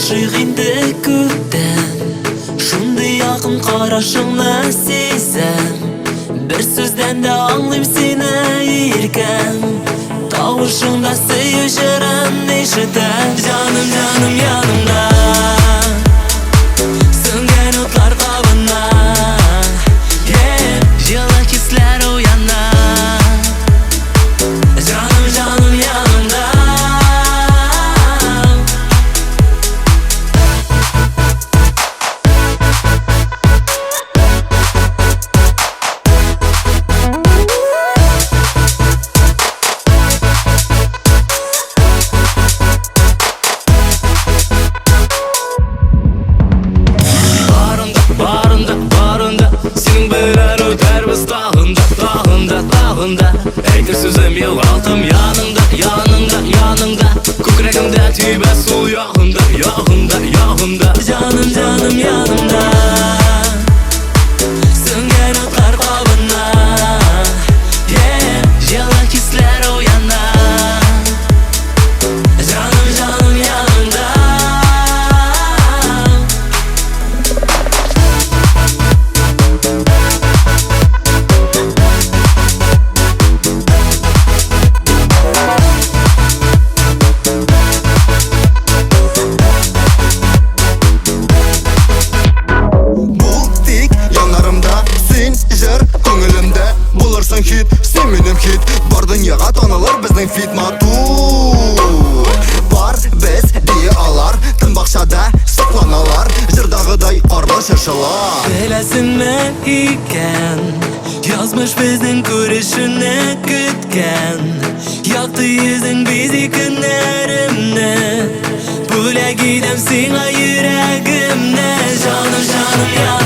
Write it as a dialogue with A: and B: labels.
A: Ашык инде күптән, шундый якын карашыңны сизәм. Бер сүздән дә аңлыйм сине иркәм, тавышыңда сөю җырын ишетәм. Җаным, җаным янымда, сүнгән утлар кабына, җылы хисләр уяна. Җаным, җаным янымда. Senin bilen ötermiz dağında Eytir sözüm yoğaltım yanında Kükrəgimdə tüybə sul yağında Canım, canım yanımda, söngən otlar qabına, җылы хисләр уяна. Canım, canım yanımda. Hit, sen benim hit. Бар дөньяга танылыр безнең фит матур. Бар без дие алар, тын бакчада сакланалар, җырдагыдай карлы шыршылар. Беләсеңме икән, язмыш безнең күрешүне көткән. Якты йөзең бизи көннәремне, бүләк итәм сиңа йөрәгемне. Җаным, җаным, җаным.